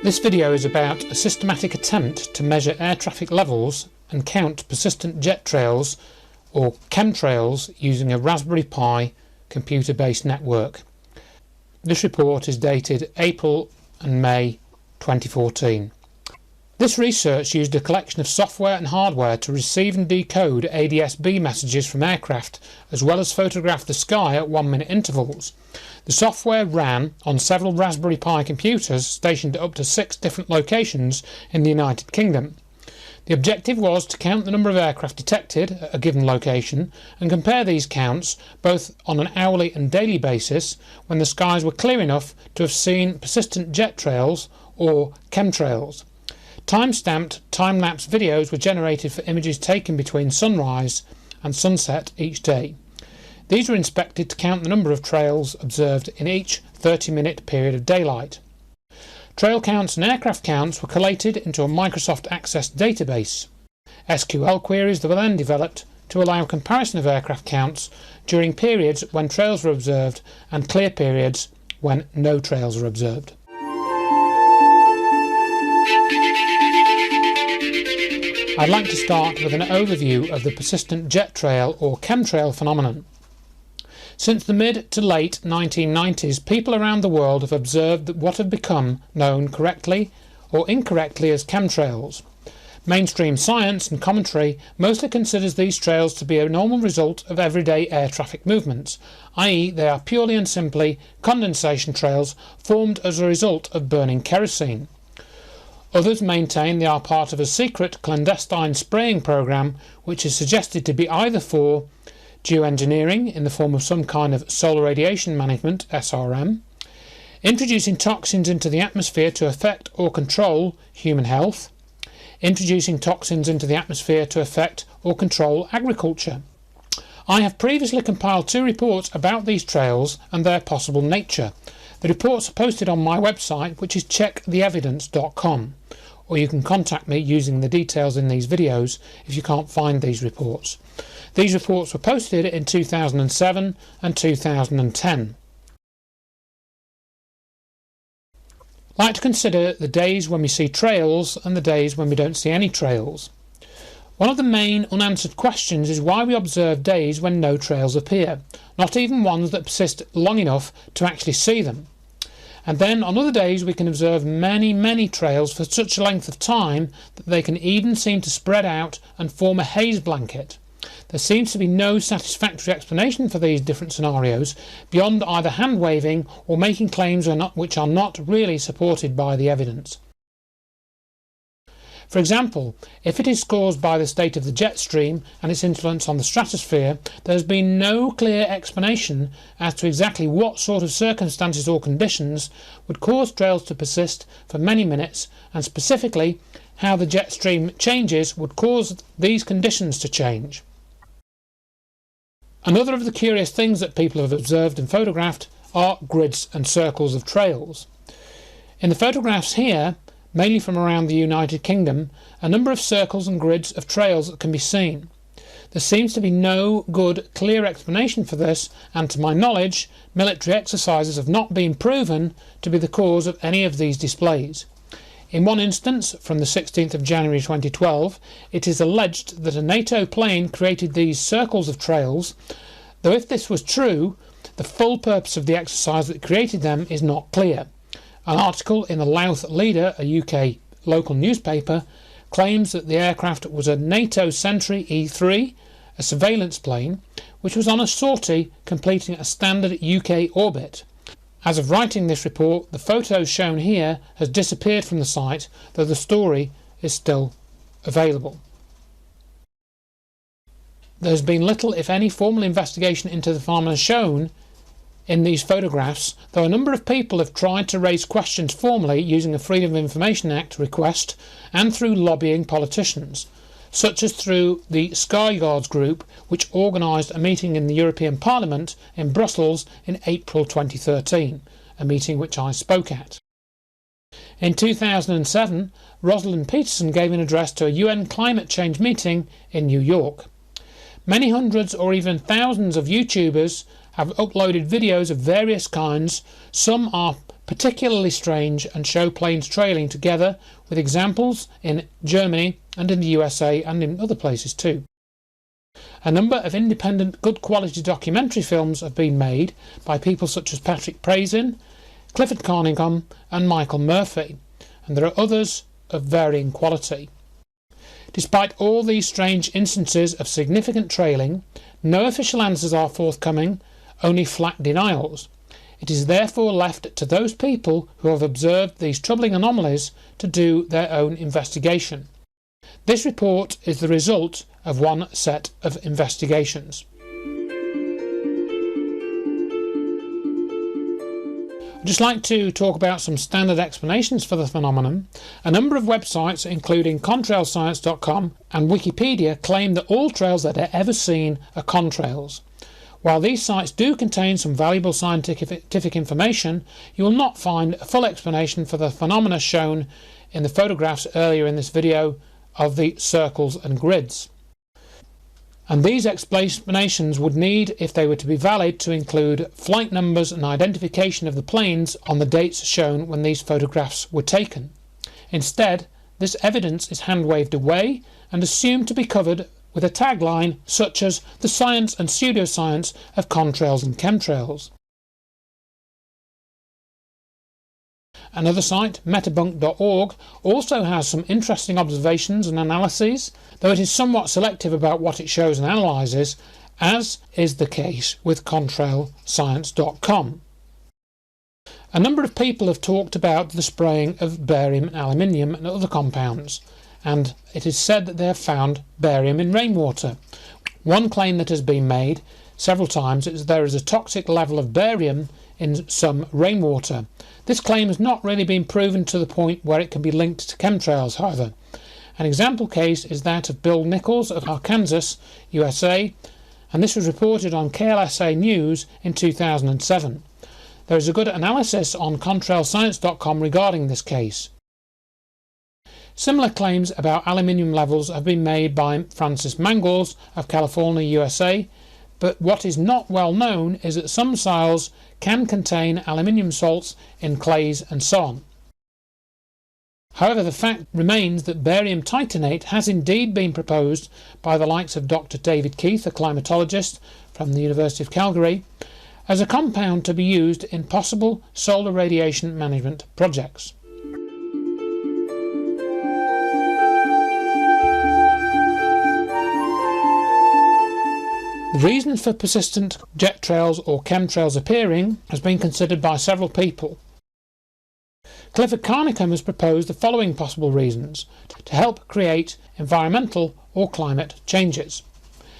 This video is about a systematic attempt to measure air traffic levels and count persistent jet trails or chemtrails using a Raspberry Pi computer-based network. This report is dated April and May 2014. This research used a collection of software and hardware to receive and decode ADS-B messages from aircraft, as well as photograph the sky at 1-minute intervals. The software ran on several Raspberry Pi computers stationed at up to 6 different locations in the United Kingdom. The objective was to count the number of aircraft detected at a given location and compare these counts both on an hourly and daily basis when the skies were clear enough to have seen persistent jet trails or chemtrails. Time-stamped, time-lapse videos were generated for images taken between sunrise and sunset each day. These were inspected to count the number of trails observed in each 30-minute period of daylight. Trail counts and aircraft counts were collated into a Microsoft Access database. SQL queries were then developed to allow comparison of aircraft counts during periods when trails were observed and clear periods when no trails were observed. I'd like to start with an overview of the persistent jet trail or chemtrail phenomenon. Since the mid to late 1990s, people around the world have observed what have become known correctly or incorrectly as chemtrails. Mainstream science and commentary mostly considers these trails to be a normal result of everyday air traffic movements, i.e. they are purely and simply condensation trails formed as a result of burning kerosene. Others maintain they are part of a secret clandestine spraying program which is suggested to be either for geoengineering in the form of some kind of solar radiation management (SRM), introducing toxins into the atmosphere to affect or control human health, introducing toxins into the atmosphere to affect or control agriculture. I have previously compiled 2 reports about these trails and their possible nature. The reports are posted on my website, which is checktheevidence.com, or you can contact me using the details in these videos if you can't find these reports. These reports were posted in 2007 and 2010. I'd like to consider the days when we see trails and the days when we don't see any trails. One of the main unanswered questions is why we observe days when no trails appear, not even ones that persist long enough to actually see them. And then on other days we can observe many trails for such a length of time that they can even seem to spread out and form a haze blanket. There seems to be no satisfactory explanation for these different scenarios beyond either hand-waving or making claims which are not really supported by the evidence. For example, if it is caused by the state of the jet stream and its influence on the stratosphere, there has been no clear explanation as to exactly what sort of circumstances or conditions would cause trails to persist for many minutes, and specifically how the jet stream changes would cause these conditions to change. Another of the curious things that people have observed and photographed are grids and circles of trails. In the photographs here, mainly from around the United Kingdom, a number of circles and grids of trails that can be seen. There seems to be no good, clear explanation for this, and to my knowledge, military exercises have not been proven to be the cause of any of these displays. In one instance, from the 16th of January 2012, it is alleged that a NATO plane created these circles of trails, though if this was true, the full purpose of the exercise that created them is not clear. An article in the Louth Leader, a UK local newspaper, claims that the aircraft was a NATO Sentry E3, a surveillance plane, which was on a sortie completing a standard UK orbit. As of writing this report, the photos shown here has disappeared from the site, though the story is still available. There has been little, if any, formal investigation into the phenomenon shown in these photographs, though a number of people have tried to raise questions formally using a Freedom of Information Act request and through lobbying politicians, such as through the Skyguards group, which organised a meeting in the European Parliament in Brussels in April 2013, a meeting which I spoke at. In 2007, Rosalind Peterson gave an address to a UN climate change meeting in New York. Many hundreds or even thousands of YouTubers have uploaded videos of various kinds. Some are particularly strange and show planes trailing together, with examples in Germany and in the USA and in other places too. A number of independent good quality documentary films have been made by people such as Patrick Prazin, Clifford Carningham and Michael Murphy, and there are others of varying quality. Despite all these strange instances of significant trailing, no official answers are forthcoming, only flat denials. It is therefore left to those people who have observed these troubling anomalies to do their own investigation. This report is the result of one set of investigations. I'd just like to talk about some standard explanations for the phenomenon. A number of websites, including contrailscience.com and Wikipedia, claim that all trails that are ever seen are contrails. While these sites do contain some valuable scientific information, you will not find a full explanation for the phenomena shown in the photographs earlier in this video of the circles and grids. And these explanations would need, if they were to be valid, to include flight numbers and identification of the planes on the dates shown when these photographs were taken. Instead, this evidence is hand-waved away and assumed to be covered with a tagline such as "the science and pseudoscience of contrails and chemtrails." Another site, metabunk.org, also has some interesting observations and analyses, though it is somewhat selective about what it shows and analyses, as is the case with contrailscience.com. A number of people have talked about the spraying of barium and aluminium and other compounds, and it is said that they have found barium in rainwater. One claim that has been made several times is that there is a toxic level of barium in some rainwater. This claim has not really been proven to the point where it can be linked to chemtrails, however. An example case is that of Bill Nichols of Arkansas, USA, and this was reported on KLSA News in 2007. There is a good analysis on contrailscience.com regarding this case. Similar claims about aluminium levels have been made by Francis Mangles of California, USA, but what is not well known is that some soils can contain aluminium salts in clays and so on. However, the fact remains that barium titanate has indeed been proposed by the likes of Dr. David Keith, a climatologist from the University of Calgary, as a compound to be used in possible solar radiation management projects. The reason for persistent jet trails or chemtrails appearing has been considered by several people. Clifford Carnicom has proposed the following possible reasons: to help create environmental or climate changes,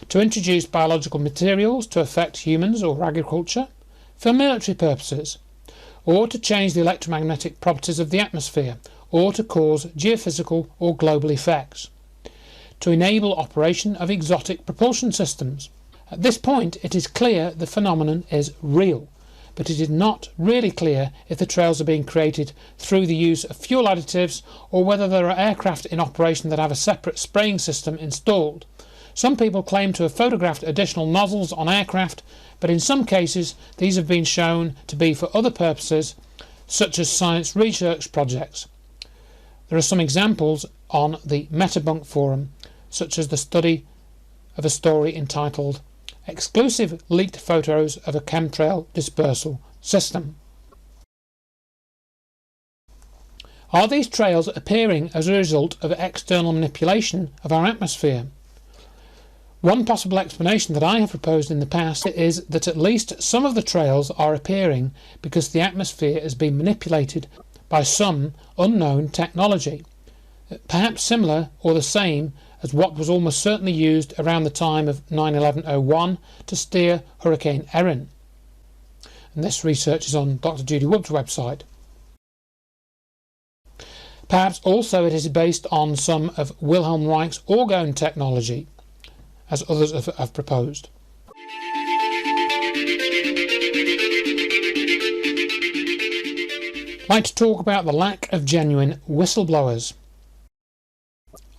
to introduce biological materials to affect humans or agriculture, for military purposes, or to change the electromagnetic properties of the atmosphere, or to cause geophysical or global effects, to enable operation of exotic propulsion systems. At this point, it is clear the phenomenon is real, but it is not really clear if the trails are being created through the use of fuel additives or whether there are aircraft in operation that have a separate spraying system installed. Some people claim to have photographed additional nozzles on aircraft, but in some cases these have been shown to be for other purposes, such as science research projects. There are some examples on the Metabunk forum, such as the study of a story entitled "Exclusive Leaked Photos of a Chemtrail Dispersal System." Are these trails appearing as a result of external manipulation of our atmosphere? One possible explanation that I have proposed in the past is that at least some of the trails are appearing because the atmosphere has been manipulated by some unknown technology, perhaps similar or the same as what was almost certainly used around the time of 9/11/01 to steer Hurricane Erin. And this research is on Dr. Judy Wood's website. Perhaps also it is based on some of Wilhelm Reich's orgone technology, as others have proposed. I'd like to talk about the lack of genuine whistleblowers.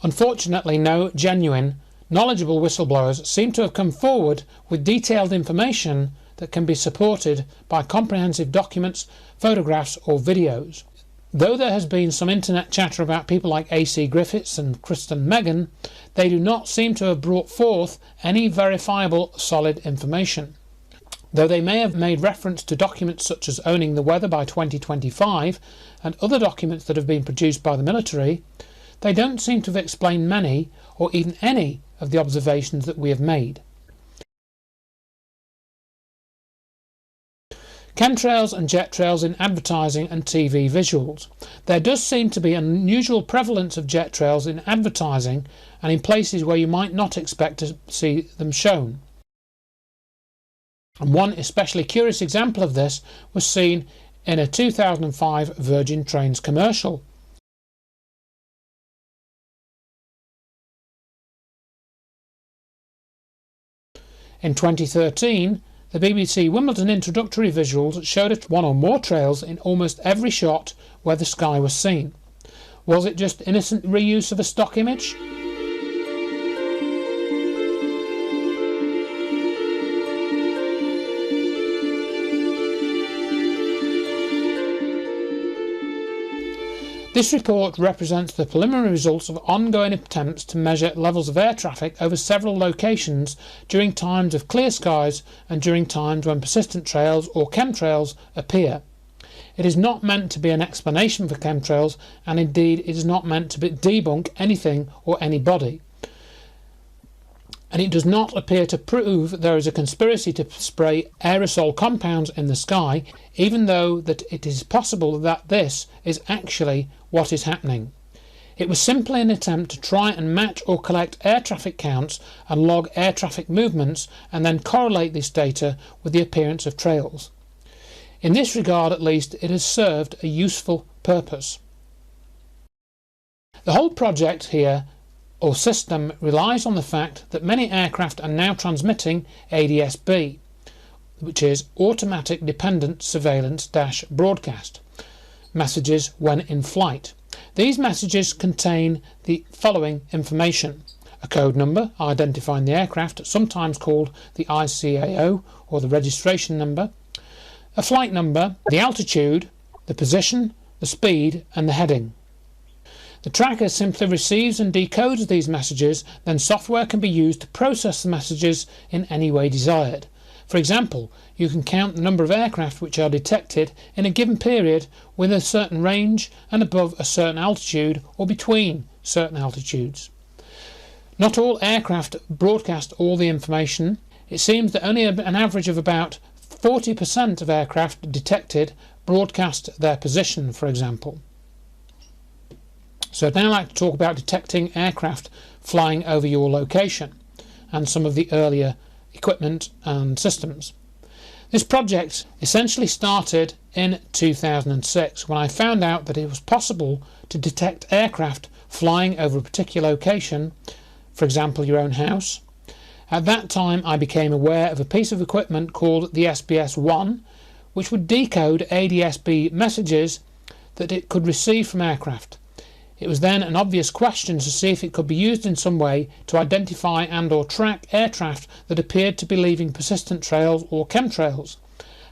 Unfortunately, no genuine, knowledgeable whistleblowers seem to have come forward with detailed information that can be supported by comprehensive documents, photographs or videos. Though there has been some internet chatter about people like A.C. Griffiths and Kristen Megan, they do not seem to have brought forth any verifiable solid information. Though they may have made reference to documents such as owning the weather by 2025 and other documents that have been produced by the military, they don't seem to have explained many or even any of the observations that we have made. Chemtrails and jet trails in advertising and TV visuals. There does seem to be an unusual prevalence of jet trails in advertising and in places where you might not expect to see them shown. And one especially curious example of this was seen in a 2005 Virgin Trains commercial. In 2013, the BBC Wimbledon introductory visuals showed one or more trails in almost every shot where the sky was seen. Was it just innocent reuse of a stock image? This report represents the preliminary results of ongoing attempts to measure levels of air traffic over several locations during times of clear skies and during times when persistent trails or chemtrails appear. It is not meant to be an explanation for chemtrails, and indeed it is not meant to debunk anything or anybody. And it does not appear to prove there is a conspiracy to spray aerosol compounds in the sky, even though that it is possible that this is actually what is happening. It was simply an attempt to try and match or collect air traffic counts and log air traffic movements and then correlate this data with the appearance of trails. In this regard, at least, it has served a useful purpose. The whole project here or system relies on the fact that many aircraft are now transmitting ADS-B, which is Automatic Dependent Surveillance-Broadcast, messages when in flight. These messages contain the following information: a code number identifying the aircraft, sometimes called the ICAO or the registration number, a flight number, the altitude, the position, the speed and the heading. The tracker simply receives and decodes these messages, then software can be used to process the messages in any way desired. For example, you can count the number of aircraft which are detected in a given period with a certain range and above a certain altitude or between certain altitudes. Not all aircraft broadcast all the information. It seems that only an average of about 40% of aircraft detected broadcast their position, for example. So I'd now like to talk about detecting aircraft flying over your location and some of the earlier equipment and systems. This project essentially started in 2006 when I found out that it was possible to detect aircraft flying over a particular location, for example your own house. At that time I became aware of a piece of equipment called the SBS-1, which would decode ADS-B messages that it could receive from aircraft. It was then an obvious question to see if it could be used in some way to identify and or track aircraft that appeared to be leaving persistent trails or chemtrails.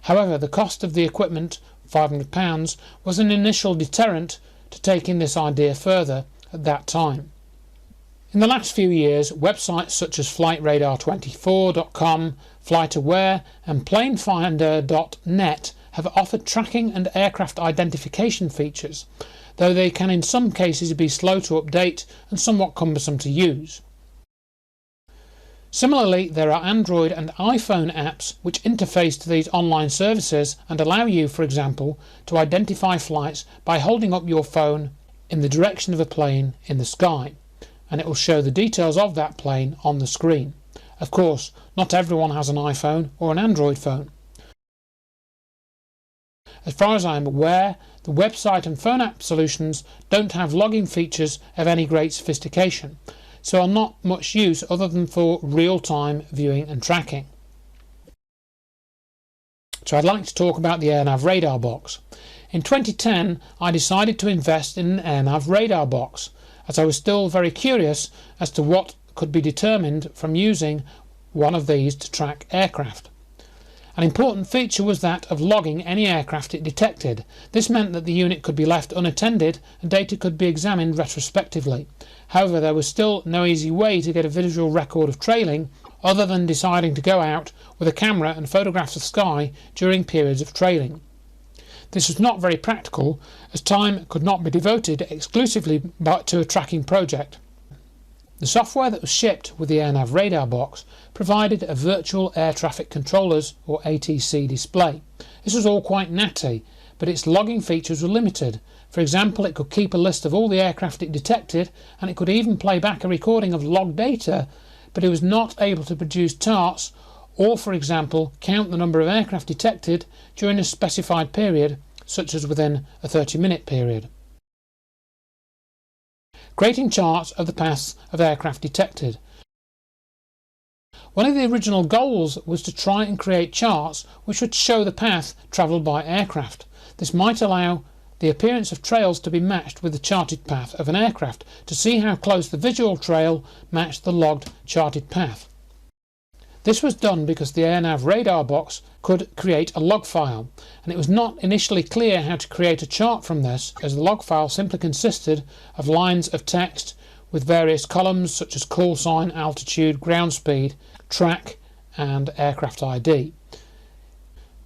However, the cost of the equipment, £500, was an initial deterrent to taking this idea further at that time. In the last few years, websites such as flightradar24.com, FlightAware and planefinder.net have offered tracking and aircraft identification features, though they can in some cases be slow to update and somewhat cumbersome to use. Similarly, there are Android and iPhone apps which interface to these online services and allow you, for example, to identify flights by holding up your phone in the direction of a plane in the sky, and it will show the details of that plane on the screen. Of course, not everyone has an iPhone or an Android phone. As far as I am aware, the website and phone app solutions don't have logging features of any great sophistication, so are not much use other than for real-time viewing and tracking. So I'd like to talk about the AirNav radar box. In 2010 I decided to invest in an AirNav radar box, as I was still very curious as to what could be determined from using one of these to track aircraft. An important feature was that of logging any aircraft it detected. This meant that the unit could be left unattended and data could be examined retrospectively. However, there was still no easy way to get a visual record of trailing other than deciding to go out with a camera and photograph the sky during periods of trailing. This was not very practical, as time could not be devoted exclusively to a tracking project. The software that was shipped with the AirNav radar box provided a virtual air traffic controllers or ATC display. This was all quite natty, but its logging features were limited. For example, it could keep a list of all the aircraft it detected, and it could even play back a recording of logged data, but it was not able to produce charts or, for example, count the number of aircraft detected during a specified period, such as within a 30-minute period. Creating charts of the paths of aircraft detected. One of the original goals was to try and create charts which would show the path travelled by aircraft. This might allow the appearance of trails to be matched with the charted path of an aircraft to see how close the visual trail matched the logged charted path. This was done because the AirNav radar box could create a log file, and it was not initially clear how to create a chart from this, as the log file simply consisted of lines of text with various columns such as call sign, altitude, ground speed, track and aircraft ID.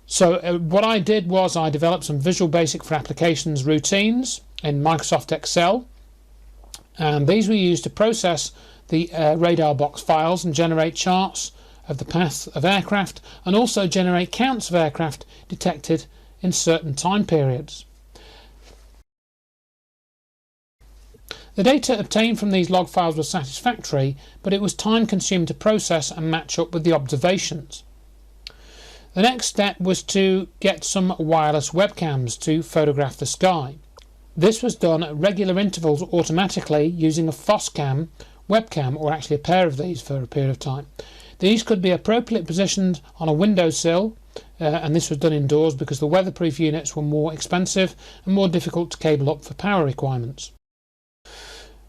So what I did was I developed some Visual Basic for Applications routines in Microsoft Excel, and these were used to process the radar box files and generate charts of the path of aircraft, and also generate counts of aircraft detected in certain time periods. The data obtained from these log files was satisfactory, but it was time consuming to process and match up with the observations. The next step was to get some wireless webcams to photograph the sky. This was done at regular intervals automatically using a FOSCAM webcam, or actually a pair of these for a period of time. These could be appropriately positioned on a windowsill, and this was done indoors because the weatherproof units were more expensive and more difficult to cable up for power requirements.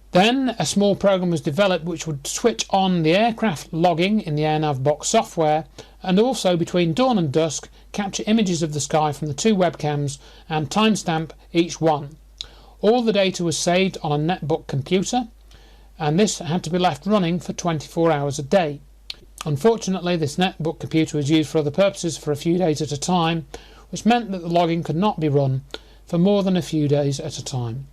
Then a small program was developed which would switch on the aircraft logging in the AirNav box software, and also between dawn and dusk capture images of the sky from the two webcams and timestamp each one. All the data was saved on a netbook computer, and this had to be left running for 24 hours a day. Unfortunately, this netbook computer was used for other purposes for a few days at a time, which meant that the logging could not be run for more than a few days at a time.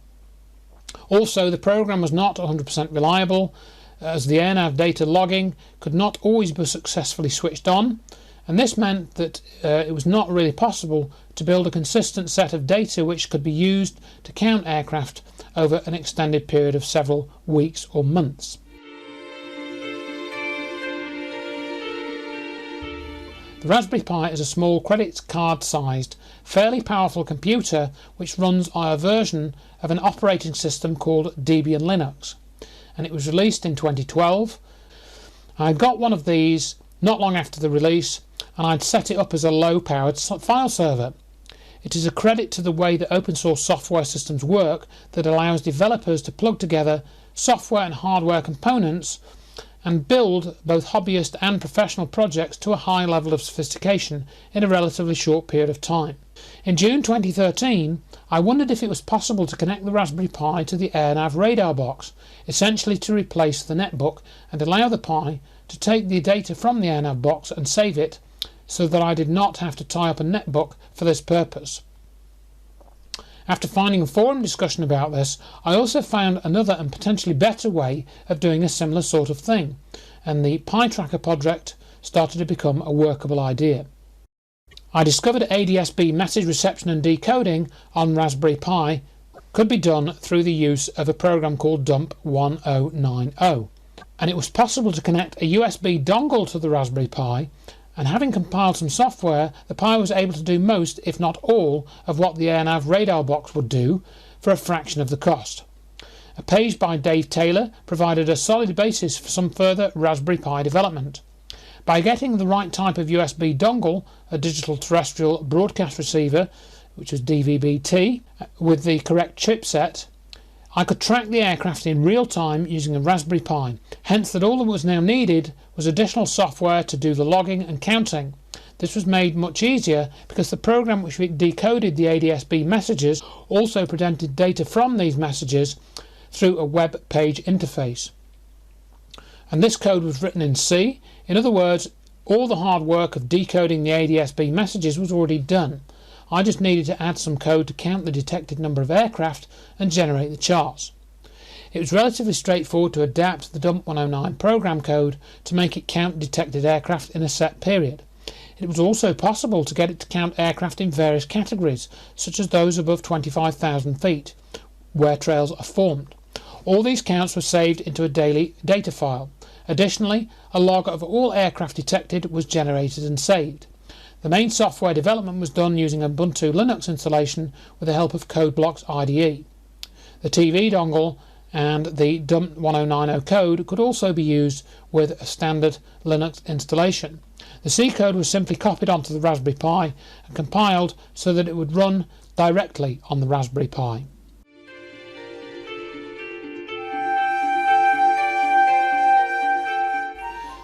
Also, the program was not 100% reliable, as the AirNav data logging could not always be successfully switched on, and this meant that it was not really possible to build a consistent set of data which could be used to count aircraft over an extended period of several weeks or months. The Raspberry Pi is a small credit card sized, fairly powerful computer which runs on a version of an operating system called Debian Linux, and it was released in 2012. I got one of these not long after the release, and I'd set it up as a low powered file server. It is a credit to the way that open source software systems work that allows developers to plug together software and hardware components and build both hobbyist and professional projects to a high level of sophistication in a relatively short period of time. In June 2013, I wondered if it was possible to connect the Raspberry Pi to the AirNav radar box, essentially to replace the netbook and allow the Pi to take the data from the AirNav box and save it, so that I did not have to tie up a netbook for this purpose. After finding a forum discussion about this, I also found another and potentially better way of doing a similar sort of thing, and the Pi Tracker project started to become a workable idea. I discovered ADSB message reception and decoding on Raspberry Pi could be done through the use of a program called Dump 1090, and it was possible to connect a USB dongle to the Raspberry Pi, and having compiled some software, the Pi was able to do most, if not all, of what the AirNav radar box would do for a fraction of the cost. A page by Dave Taylor provided a solid basis for some further Raspberry Pi development. By getting the right type of USB dongle, a digital terrestrial broadcast receiver, which was DVB-T, with the correct chipset, I could track the aircraft in real time using a Raspberry Pi, hence that all that was now needed was additional software to do the logging and counting. This was made much easier because the program which decoded the ADS-B messages also presented data from these messages through a web page interface. And this code was written in C. In other words, all the hard work of decoding the ADS-B messages was already done. I just needed to add some code to count the detected number of aircraft and generate the charts. It was relatively straightforward to adapt the DUMP 109 program code to make it count detected aircraft in a set period. It was also possible to get it to count aircraft in various categories, such as those above 25,000 feet, where trails are formed. All these counts were saved into a daily data file. Additionally, a log of all aircraft detected was generated and saved. The main software development was done using Ubuntu Linux installation with the help of CodeBlox IDE. The TV dongle and the DUMP 1090 code could also be used with a standard Linux installation. The C code was simply copied onto the Raspberry Pi and compiled so that it would run directly on the Raspberry Pi.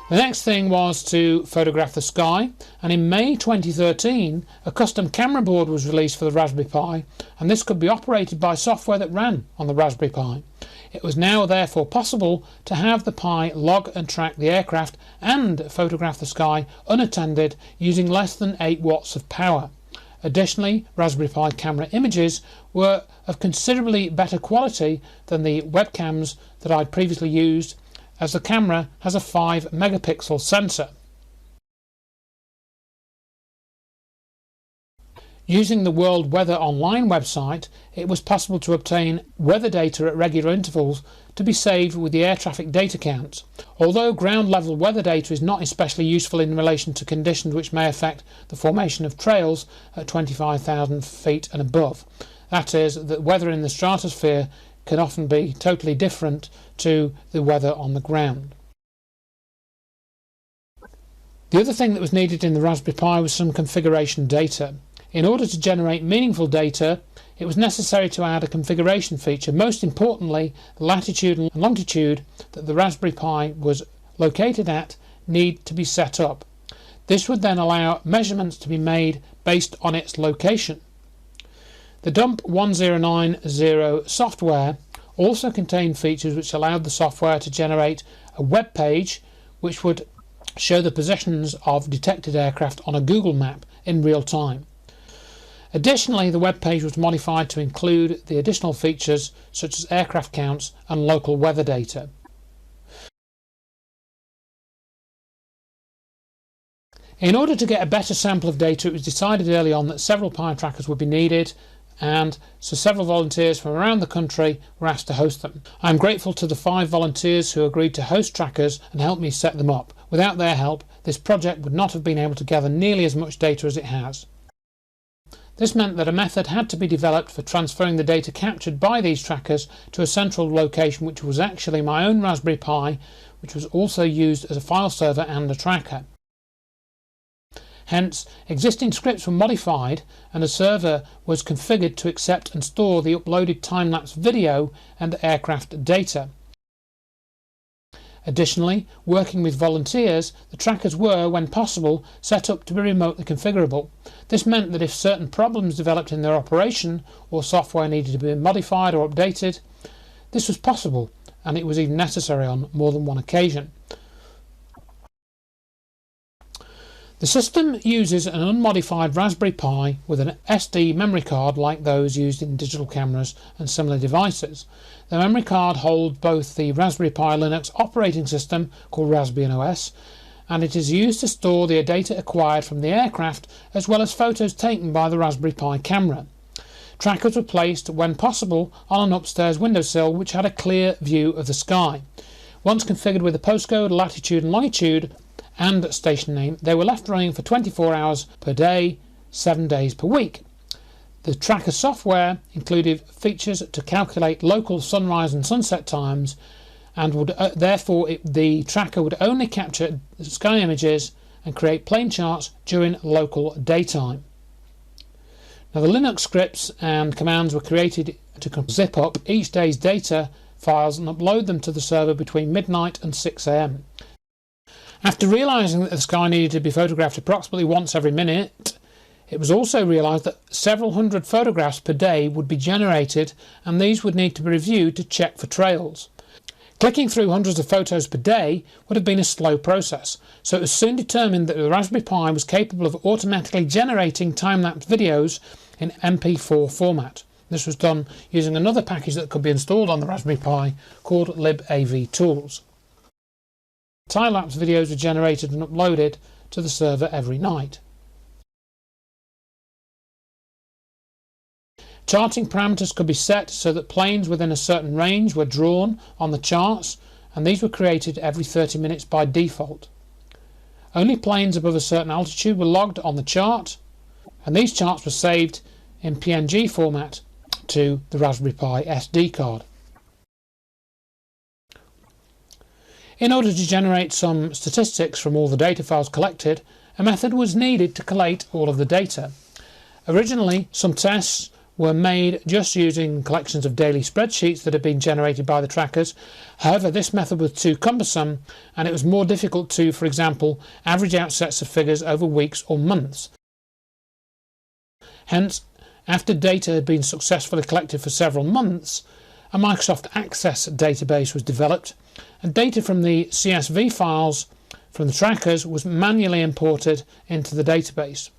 The next thing was to photograph the sky, and in May 2013 a custom camera board was released for the Raspberry Pi, and this could be operated by software that ran on the Raspberry Pi. It was now therefore possible to have the Pi log and track the aircraft and photograph the sky unattended using less than 8 watts of power. Additionally, Raspberry Pi camera images were of considerably better quality than the webcams that I'd previously used, as the camera has a 5 megapixel sensor. Using the World Weather Online website, it was possible to obtain weather data at regular intervals to be saved with the air traffic data counts. Although ground level weather data is not especially useful in relation to conditions which may affect the formation of trails at 25,000 feet and above, that is, that weather in the stratosphere can often be totally different to the weather on the ground. The other thing that was needed in the Raspberry Pi was some configuration data. In order to generate meaningful data, it was necessary to add a configuration feature. Most importantly, the latitude and longitude that the Raspberry Pi was located at need to be set up. This would then allow measurements to be made based on its location. The DUMP 1090 software also contained features which allowed the software to generate a web page which would show the positions of detected aircraft on a Google map in real time. Additionally, the web page was modified to include the additional features such as aircraft counts and local weather data. In order to get a better sample of data, it was decided early on that several Pi trackers would be needed, and so several volunteers from around the country were asked to host them. I am grateful to the 5 volunteers who agreed to host trackers and help me set them up. Without their help, this project would not have been able to gather nearly as much data as it has. This meant that a method had to be developed for transferring the data captured by these trackers to a central location, which was actually my own Raspberry Pi, which was also used as a file server and a tracker. Hence, existing scripts were modified and a server was configured to accept and store the uploaded time-lapse video and aircraft data. Additionally, working with volunteers, the trackers were, when possible, set up to be remotely configurable. This meant that if certain problems developed in their operation or software needed to be modified or updated, this was possible, and it was even necessary on more than one occasion. The system uses an unmodified Raspberry Pi with an SD memory card like those used in digital cameras and similar devices. The memory card holds both the Raspberry Pi Linux operating system, called Raspbian OS, and it is used to store the data acquired from the aircraft as well as photos taken by the Raspberry Pi camera. Trackers were placed, when possible, on an upstairs windowsill which had a clear view of the sky. Once configured with a postcode, latitude and longitude, and station name, they were left running for 24 hours per day, 7 days per week. The tracker software included features to calculate local sunrise and sunset times, and would the tracker would only capture sky images and create plane charts during local daytime. Now, the Linux scripts and commands were created to zip up each day's data files and upload them to the server between midnight and 6 AM. After realising that the sky needed to be photographed approximately once every minute, it was also realised that several hundred photographs per day would be generated, and these would need to be reviewed to check for trails. Clicking through hundreds of photos per day would have been a slow process, so it was soon determined that the Raspberry Pi was capable of automatically generating time-lapse videos in MP4 format. This was done using another package that could be installed on the Raspberry Pi called libavtools. Time-lapse videos were generated and uploaded to the server every night. Charting parameters could be set so that planes within a certain range were drawn on the charts, and these were created every 30 minutes by default. Only planes above a certain altitude were logged on the chart, and these charts were saved in PNG format to the Raspberry Pi SD card. In order to generate some statistics from all the data files collected, a method was needed to collate all of the data. Originally, some tests were made just using collections of daily spreadsheets that had been generated by the trackers. However, this method was too cumbersome, and it was more difficult to, for example, average out sets of figures over weeks or months. Hence, after data had been successfully collected for several months, a Microsoft Access database was developed, and data from the CSV files from the trackers was manually imported into the database.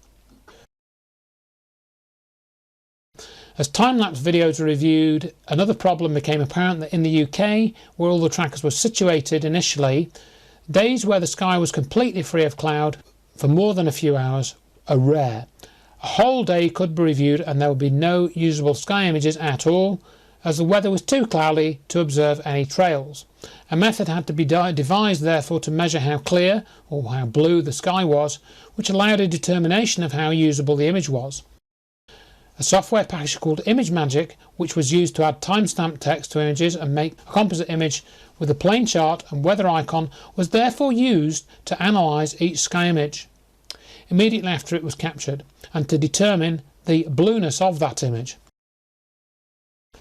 As time-lapse videos were reviewed, another problem became apparent that in the UK, where all the trackers were situated initially, days where the sky was completely free of cloud for more than a few hours are rare. A whole day could be reviewed and there would be no usable sky images at all, as the weather was too cloudy to observe any trails. A method had to be devised therefore to measure how clear or how blue the sky was, which allowed a determination of how usable the image was. A software package called ImageMagick, which was used to add timestamp text to images and make a composite image with a plane chart and weather icon, was therefore used to analyse each sky image immediately after it was captured and to determine the blueness of that image.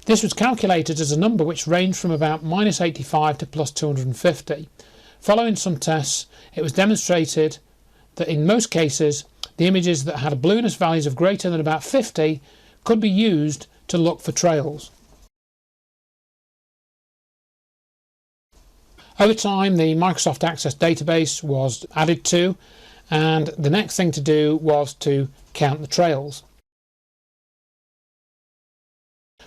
This was calculated as a number which ranged from about -85 to +250. Following some tests, it was demonstrated that in most cases the images that had blueness values of greater than about 50 could be used to look for trails. Over time, the Microsoft Access database was added to, and the next thing to do was to count the trails.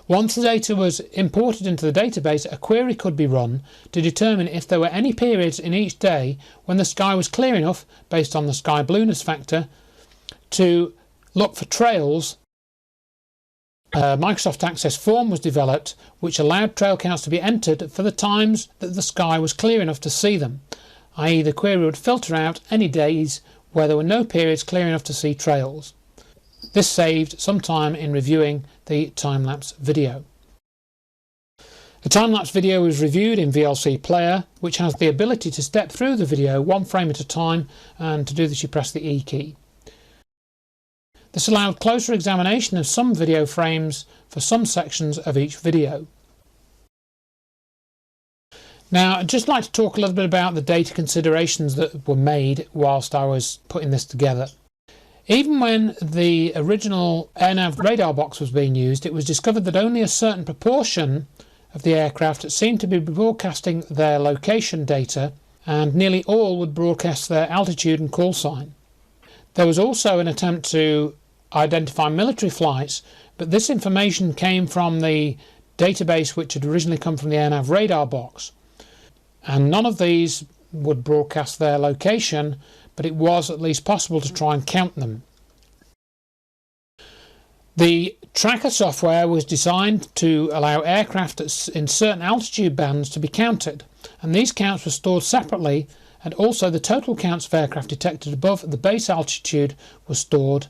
Once the data was imported into the database, a query could be run to determine if there were any periods in each day when the sky was clear enough, based on the sky blueness factor, to look for trails. A Microsoft Access form was developed which allowed trail counts to be entered for the times that the sky was clear enough to see them, i.e. the query would filter out any days where there were no periods clear enough to see trails. This saved some time in reviewing the time-lapse video. The time-lapse video was reviewed in VLC Player, which has the ability to step through the video one frame at a time, and to do this you press the E key. This allowed closer examination of some video frames for some sections of each video. Now, I'd just like to talk a little bit about the data considerations that were made whilst I was putting this together. Even when the original AirNav radar box was being used, it was discovered that only a certain proportion of the aircraft seemed to be broadcasting their location data, and nearly all would broadcast their altitude and call sign. There was also an attempt to identify military flights, but this information came from the database which had originally come from the AirNav radar box, and none of these would broadcast their location, but it was at least possible to try and count them. The tracker software was designed to allow aircraft in certain altitude bands to be counted, and these counts were stored separately, and also the total counts of aircraft detected above the base altitude were stored.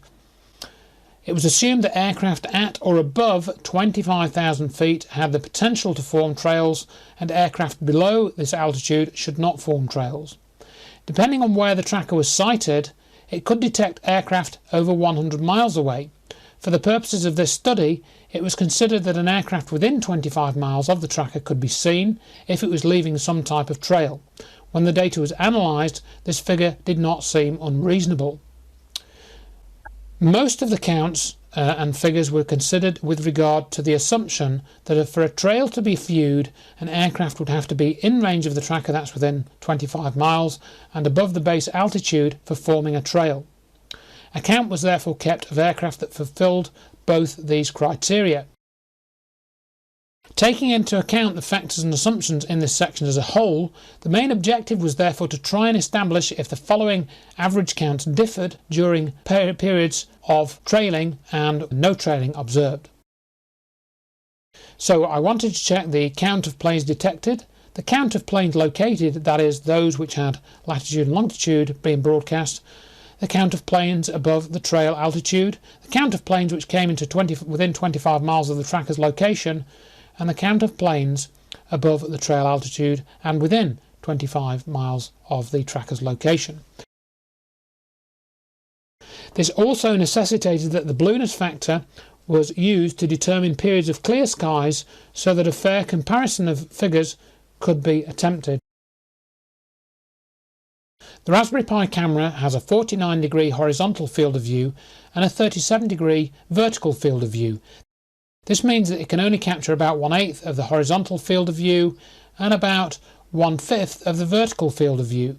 It was assumed that aircraft at or above 25,000 feet had the potential to form trails, and aircraft below this altitude should not form trails. Depending on where the tracker was sighted, it could detect aircraft over 100 miles away. For the purposes of this study, it was considered that an aircraft within 25 miles of the tracker could be seen if it was leaving some type of trail, when the data was analysed, this figure did not seem unreasonable. Most of the counts and figures were considered with regard to the assumption that for a trail to be viewed, an aircraft would have to be in range of the tracker, that's within 25 miles, and above the base altitude for forming a trail. A count was therefore kept of aircraft that fulfilled both these criteria. Taking into account the factors and assumptions in this section as a whole, the main objective was therefore to try and establish if the following average counts differed during periods of trailing and no trailing observed. So I wanted to check the count of planes detected, the count of planes located, that is those which had latitude and longitude being broadcast, the count of planes above the trail altitude, the count of planes which came into within 25 miles of the tracker's location, and the count of planes above the trail altitude and within 25 miles of the tracker's location. This also necessitated that the blueness factor was used to determine periods of clear skies so that a fair comparison of figures could be attempted. The Raspberry Pi camera has a 49-degree horizontal field of view and a 37-degree vertical field of view. This means that it can only capture about 1/8 of the horizontal field of view and about 1/5 of the vertical field of view.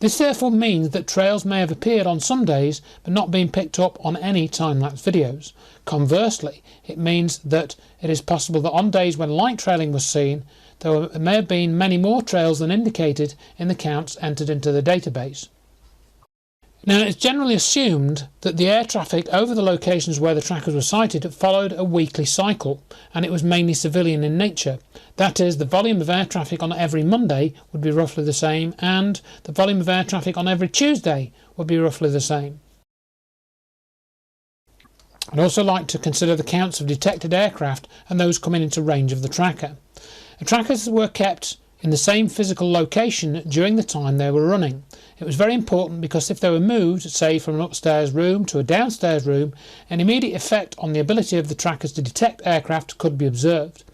This therefore means that trails may have appeared on some days but not been picked up on any time-lapse videos. Conversely, it means that it is possible that on days when light trailing was seen, there may have been many more trails than indicated in the counts entered into the database. Now, it's generally assumed that the air traffic over the locations where the trackers were sighted followed a weekly cycle, and it was mainly civilian in nature. That is, the volume of air traffic on every Monday would be roughly the same, and the volume of air traffic on every Tuesday would be roughly the same. I'd also like to consider the counts of detected aircraft and those coming into range of the tracker. The trackers were kept in the same physical location during the time they were running. It was very important because if they were moved, say from an upstairs room to a downstairs room, an immediate effect on the ability of the trackers to detect aircraft could be observed.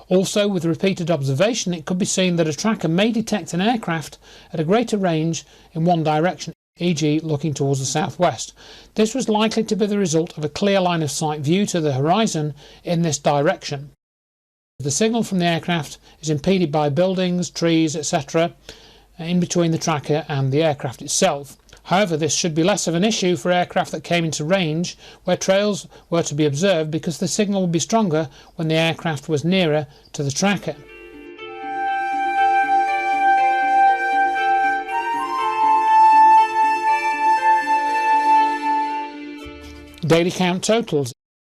Also, with repeated observation, it could be seen that a tracker may detect an aircraft at a greater range in one direction, e.g. looking towards the southwest. This was likely to be the result of a clear line of sight view to the horizon in this direction. The signal from the aircraft is impeded by buildings, trees, etc. in between the tracker and the aircraft itself. However, this should be less of an issue for aircraft that came into range where trails were to be observed, because the signal would be stronger when the aircraft was nearer to the tracker. Daily count totals.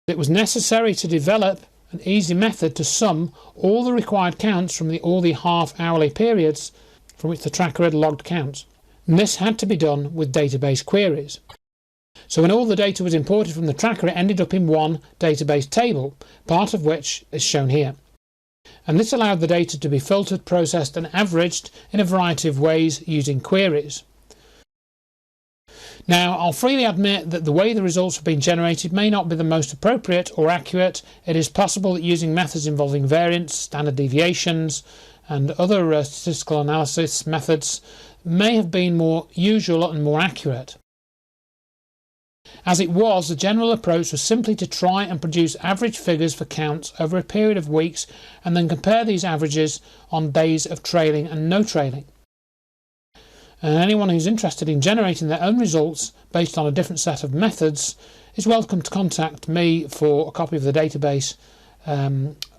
It was necessary to develop an easy method to sum all the required counts from all the half-hourly periods from which the tracker had logged counts. And this had to be done with database queries. So when all the data was imported from the tracker, it ended up in one database table, part of which is shown here. And this allowed the data to be filtered, processed and averaged in a variety of ways using queries. Now, I'll freely admit that the way the results have been generated may not be the most appropriate or accurate. It is possible that using methods involving variance, standard deviations and other statistical analysis methods may have been more usual and more accurate. As it was, the general approach was simply to try and produce average figures for counts over a period of weeks and then compare these averages on days of trailing and no trailing. And anyone who's interested in generating their own results based on a different set of methods is welcome to contact me for a copy of the database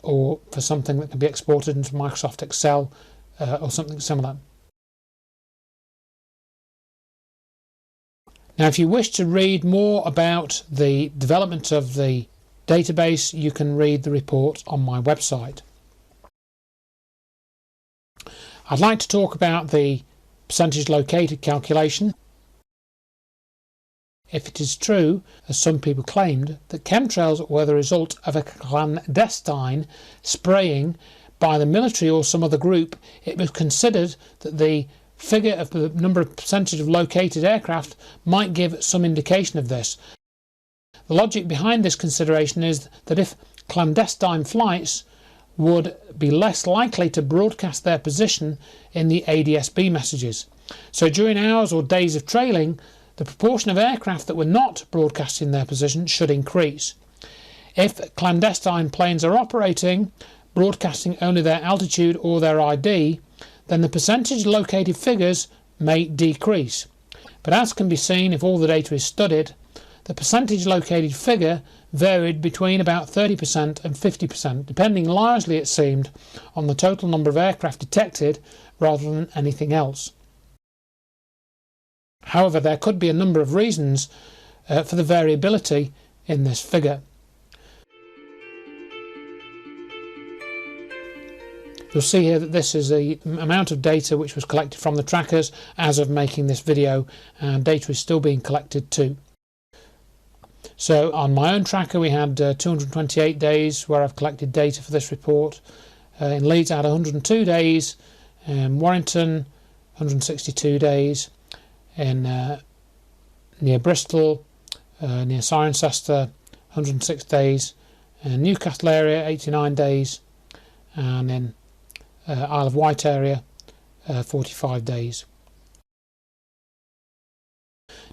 or for something that can be exported into Microsoft Excel or something similar. Now, if you wish to read more about the development of the database, you can read the report on my website. I'd like to talk about the percentage located calculation. If it is true, as some people claimed, that chemtrails were the result of a clandestine spraying by the military or some other group, it was considered that the figure of the number of percentage of located aircraft might give some indication of this. The logic behind this consideration is that if clandestine flights would be less likely to broadcast their position in the ADS-B messages. So during hours or days of trailing, the proportion of aircraft that were not broadcasting their position should increase. If clandestine planes are operating, broadcasting only their altitude or their ID, then the percentage located figures may decrease. But as can be seen if all the data is studied, the percentage located figure varied between about 30% and 50%, depending largely, it seemed, on the total number of aircraft detected rather than anything else. However, there could be a number of reasons for the variability in this figure. You'll see here that this is the amount of data which was collected from the trackers as of making this video, and data is still being collected too. So on my own tracker we had 228 days where I've collected data for this report. In Leeds I had 102 days, in Warrington 162 days, in near Bristol, near Cirencester 106 days, in Newcastle area 89 days, and in Isle of Wight area 45 days.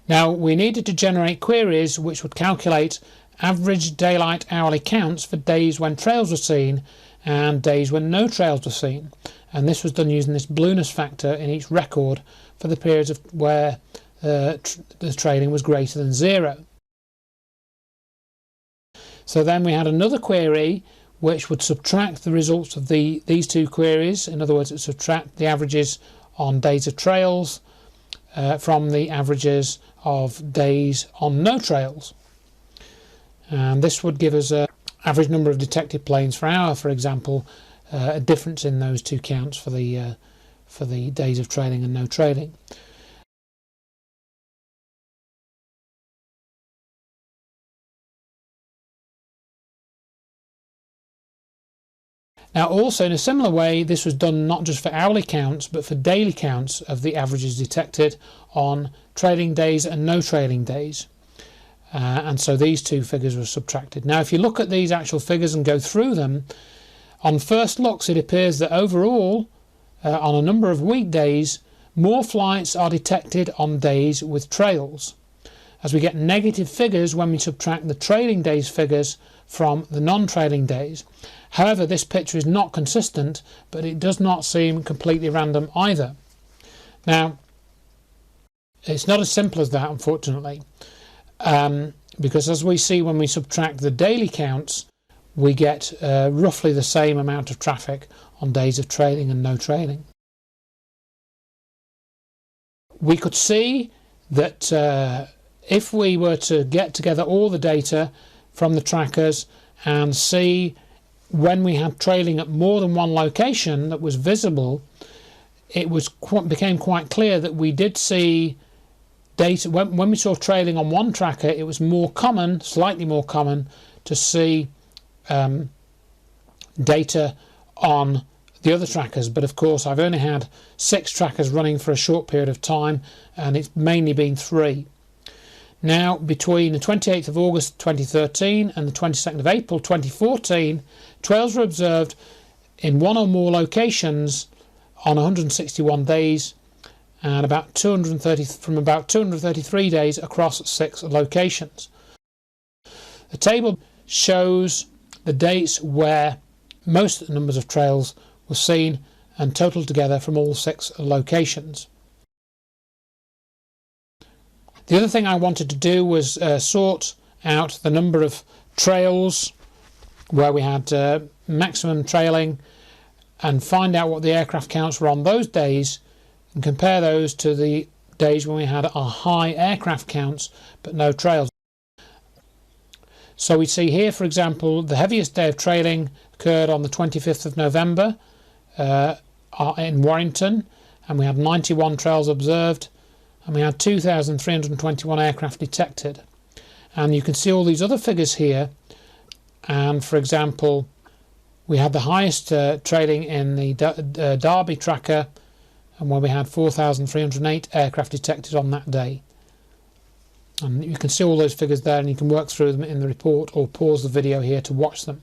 Now we needed to generate queries which would calculate average daylight hourly counts for days when trails were seen and days when no trails were seen, and this was done using this blueness factor in each record for the periods of where the trailing was greater than 0. So then we had another query which would subtract the results of these two queries. In other words, it would subtract the averages on days of trails from the averages of days on no trails, and this would give us an average number of detected planes per hour, for example, a difference in those two counts for the days of trailing and no trailing. Now also in a similar way, this was done not just for hourly counts but for daily counts of the averages detected on trailing days and no trailing days, and so these two figures were subtracted. Now if you look at these actual figures and go through them, on first looks it appears that overall on a number of weekdays more flights are detected on days with trails, as we get negative figures when we subtract the trailing days figures from the non-trailing days. However, this picture is not consistent, but it does not seem completely random either. Now, it's not as simple as that, unfortunately, because as we see when we subtract the daily counts, we get roughly the same amount of traffic on days of trailing and no trailing. We could see that if we were to get together all the data from the trackers and see when we had trailing at more than one location that was visible, it became quite clear that we did see data. When we saw trailing on one tracker, it was more common, slightly more common, to see data on the other trackers. But of course I've only had 6 trackers running for a short period of time, and it's mainly been 3. Now, between the 28th of August 2013 and the 22nd of April 2014, trails were observed in one or more locations on 161 days, and from about 233 days across 6 locations. The table shows the dates where most numbers of trails were seen and totaled together from all 6 locations. The other thing I wanted to do was sort out the number of trails where we had maximum trailing and find out what the aircraft counts were on those days and compare those to the days when we had our high aircraft counts but no trails. So we see here, for example, the heaviest day of trailing occurred on the 25th of November in Warrington, and we had 91 trails observed, and we had 2,321 aircraft detected. And you can see all these other figures here, and for example we had the highest trailing in the Derby tracker, and where we had 4,308 aircraft detected on that day. And you can see all those figures there, and you can work through them in the report or pause the video here to watch them.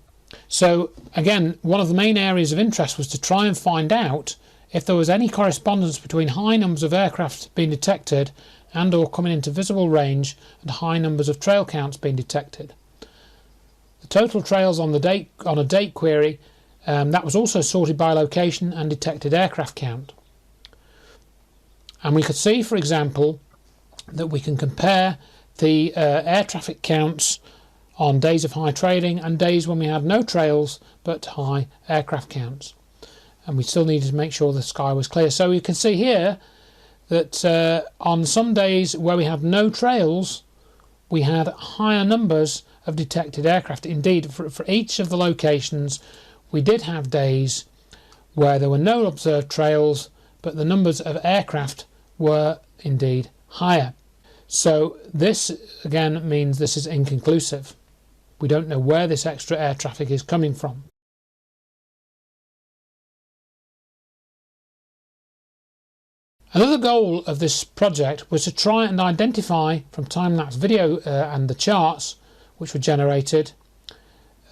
So again, one of the main areas of interest was to try and find out if there was any correspondence between high numbers of aircraft being detected and or coming into visible range and high numbers of trail counts being detected. The total trails on a date query that was also sorted by location and detected aircraft count. And we could see, for example, that we can compare the air traffic counts on days of high trailing and days when we had no trails but high aircraft counts. And we still needed to make sure the sky was clear. So you can see here that on some days where we had no trails, we had higher numbers of detected aircraft. Indeed, for each of the locations, we did have days where there were no observed trails, but the numbers of aircraft were indeed higher. So this again means this is inconclusive. We don't know where this extra air traffic is coming from. Another goal of this project was to try and identify from time-lapse video and the charts which were generated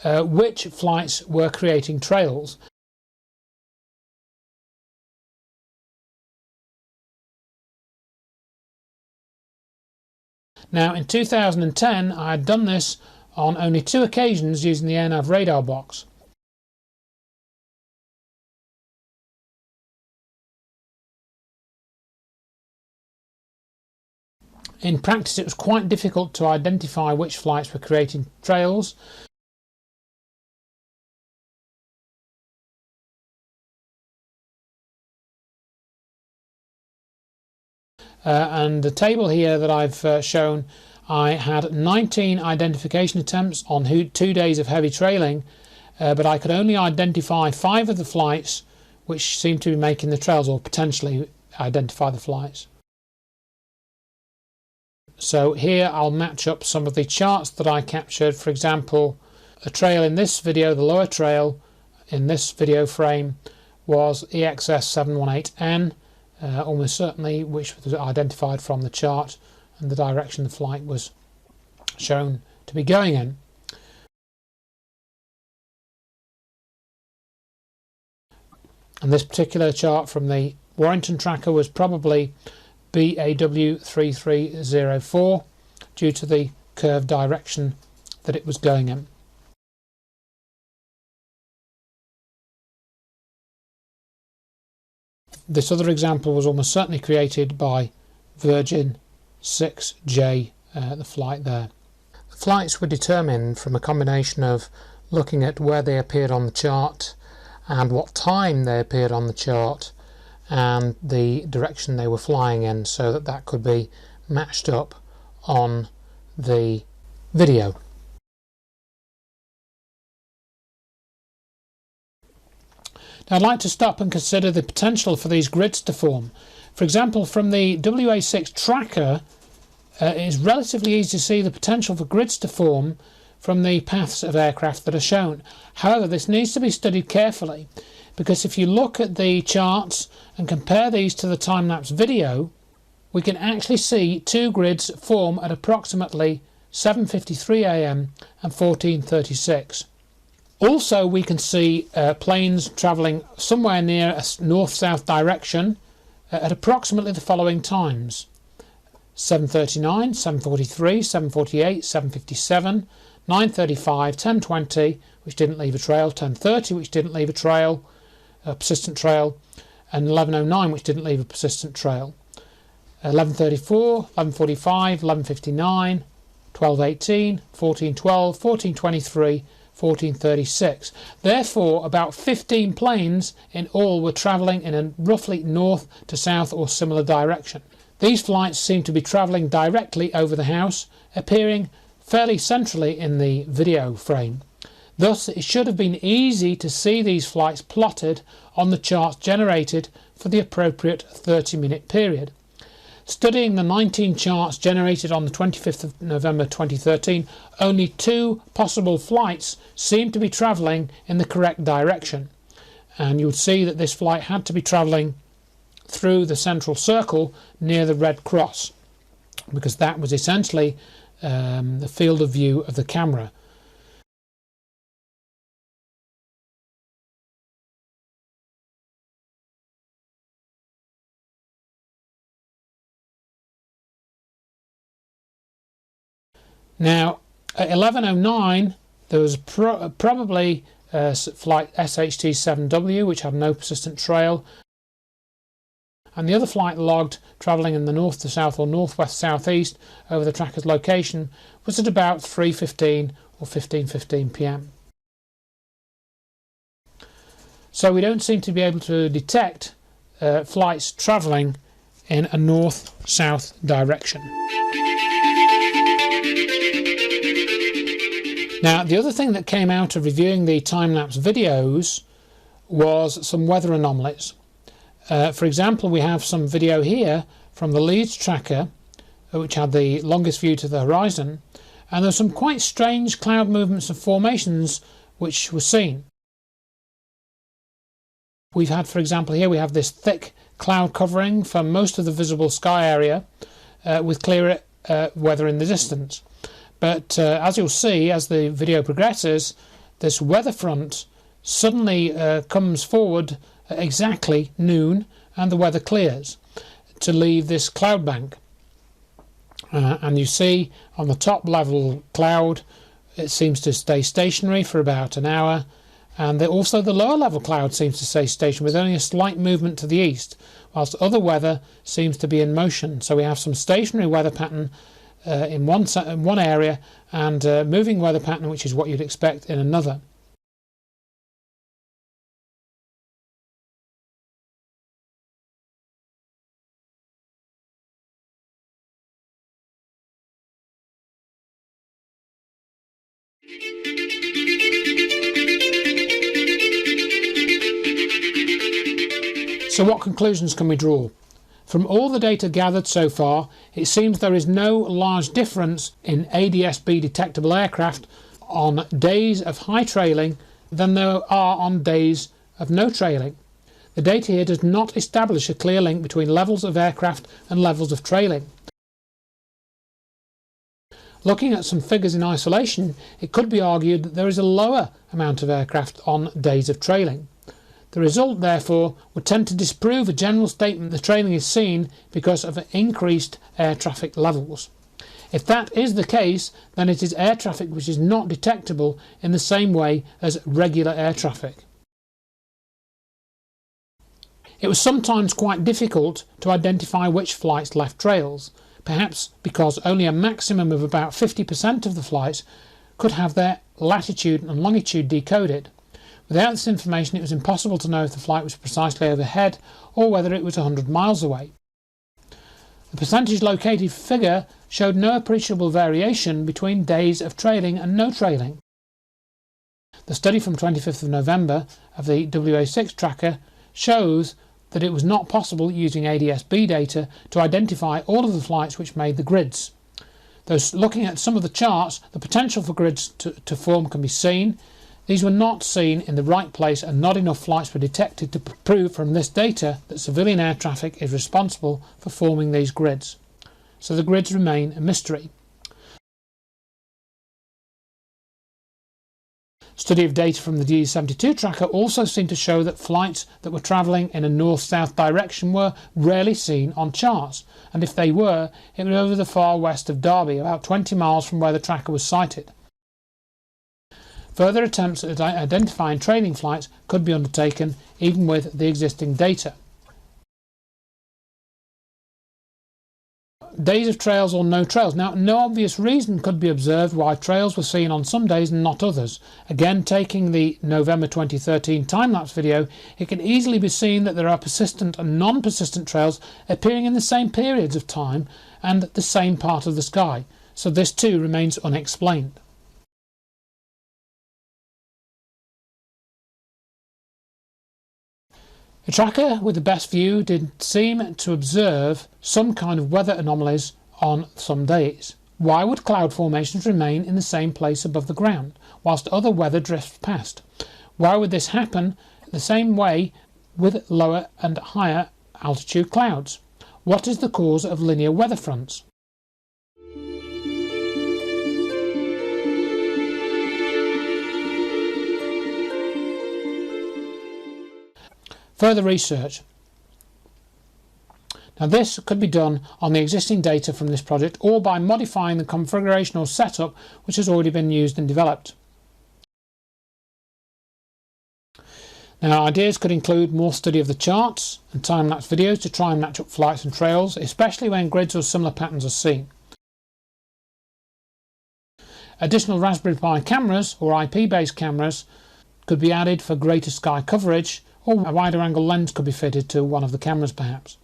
which flights were creating trails. Now in 2010 I had done this on only 2 occasions using the AirNav radar box. In practice it was quite difficult to identify which flights were creating trails. And the table here that I've shown, I had 19 identification attempts on 2 days of heavy trailing, but I could only identify 5 of the flights which seemed to be making the trails, or potentially identify the flights. So here I'll match up some of the charts that I captured. For example, a trail in this video, the lower trail in this video frame, was EXS718N, almost certainly, which was identified from the chart and the direction the flight was shown to be going in. And this particular chart from the Warrington tracker was probably BAW3304 due to the curved direction that it was going in. This other example was almost certainly created by Virgin 6J, the flight there. The flights were determined from a combination of looking at where they appeared on the chart and what time they appeared on the chart and the direction they were flying in, so that that could be matched up on the video. Now I'd like to stop and consider the potential for these grids to form. For example, from the WA6 tracker, it is relatively easy to see the potential for grids to form from the paths of aircraft that are shown. However, this needs to be studied carefully, because if you look at the charts and compare these to the time-lapse video, we can actually see 2 grids form at approximately 7:53 AM and 14:36. Also, we can see planes travelling somewhere near a north-south direction at approximately the following times: 7:39, 7:43, 7:48, 7:57, 9:35, 10:20, which didn't leave a trail, 10:30, which didn't leave a trail, a persistent trail, and 11:09, which didn't leave a persistent trail. 11:34, 11:45, 11:59, 12:18, 14:12, 14:23, 14:36. Therefore, about 15 planes in all were travelling in a roughly north to south or similar direction. These flights seem to be travelling directly over the house, appearing fairly centrally in the video frame. Thus, it should have been easy to see these flights plotted on the charts generated for the appropriate 30-minute period. Studying the 19 charts generated on the 25th of November 2013, only 2 possible flights seemed to be travelling in the correct direction. And you would see that this flight had to be travelling through the central circle near the red cross, because that was essentially the field of view of the camera. Now at 11:09 there was probably flight SHT-7W, which had no persistent trail, and the other flight logged travelling in the north to south or northwest southeast over the tracker's location was at about 3:15 or 15:15 p.m. So we don't seem to be able to detect flights travelling in a north-south direction. Now, the other thing that came out of reviewing the time-lapse videos was some weather anomalies. For example, we have some video here from the Leeds tracker, which had the longest view to the horizon, and there's some quite strange cloud movements and formations which were seen. We've had, for example, here we have this thick cloud covering for most of the visible sky area with clear weather in the distance. But as you'll see, as the video progresses, this weather front suddenly comes forward at exactly noon and the weather clears to leave this cloud bank. And you see on the top level cloud, it seems to stay stationary for about an hour, and also the lower level cloud seems to stay stationary with only a slight movement to the east, whilst other weather seems to be in motion. So we have some stationary weather pattern in one area and moving weather pattern, which is what you'd expect in another. So what conclusions can we draw? From all the data gathered so far, it seems there is no large difference in ADS-B detectable aircraft on days of high trailing than there are on days of no trailing. The data here does not establish a clear link between levels of aircraft and levels of trailing. Looking at some figures in isolation, it could be argued that there is a lower amount of aircraft on days of trailing. The result, therefore, would tend to disprove a general statement that trailing is seen because of increased air traffic levels. If that is the case, then it is air traffic which is not detectable in the same way as regular air traffic. It was sometimes quite difficult to identify which flights left trails, perhaps because only a maximum of about 50% of the flights could have their latitude and longitude decoded. Without this information, it was impossible to know if the flight was precisely overhead or whether it was 100 miles away. The percentage located figure showed no appreciable variation between days of trailing and no trailing. The study from 25th of November of the WA6 tracker shows that it was not possible using ADS-B data to identify all of the flights which made the grids. Though looking at some of the charts, the potential for grids to form can be seen. These were not seen in the right place and not enough flights were detected to prove from this data that civilian air traffic is responsible for forming these grids. So the grids remain a mystery. Study of data from the DD-72 tracker also seemed to show that flights that were travelling in a north-south direction were rarely seen on charts, and if they were, it was over the far west of Derby, about 20 miles from where the tracker was sighted. Further attempts at identifying trailing flights could be undertaken even with the existing data. Days of trails or no trails. Now, no obvious reason could be observed why trails were seen on some days and not others. Again, taking the November 2013 time-lapse video, it can easily be seen that there are persistent and non-persistent trails appearing in the same periods of time and the same part of the sky. So this too remains unexplained. The tracker with the best view did seem to observe some kind of weather anomalies on some days. Why would cloud formations remain in the same place above the ground, whilst other weather drifts past? Why would this happen the same way with lower and higher altitude clouds? What is the cause of linear weather fronts? Further research. Now this could be done on the existing data from this project or by modifying the configuration or setup which has already been used and developed. Now ideas could include more study of the charts and time-lapse videos to try and match up flights and trails, especially when grids or similar patterns are seen. Additional Raspberry Pi cameras or IP-based cameras could be added for greater sky coverage, or a wider angle lens could be fitted to one of the cameras perhaps.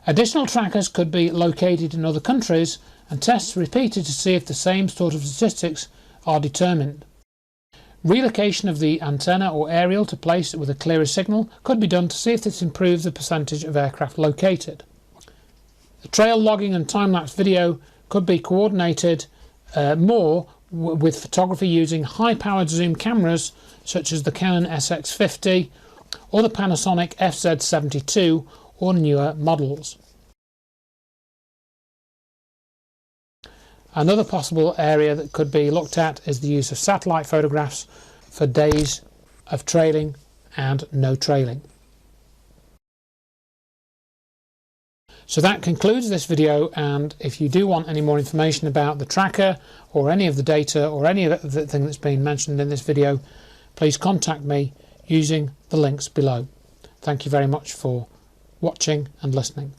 Additional trackers could be located in other countries and tests repeated to see if the same sort of statistics are determined. Relocation of the antenna or aerial to place it with a clearer signal could be done to see if this improves the percentage of aircraft located. The trail logging and time-lapse video could be coordinated more with photography using high-powered zoom cameras such as the Canon SX50 or the Panasonic FZ72 or newer models. Another possible area that could be looked at is the use of satellite photographs for days of trailing and no trailing. So that concludes this video, and if you do want any more information about the tracker or any of the data or any of the thing that's been mentioned in this video, please contact me using the links below. Thank you very much for watching and listening.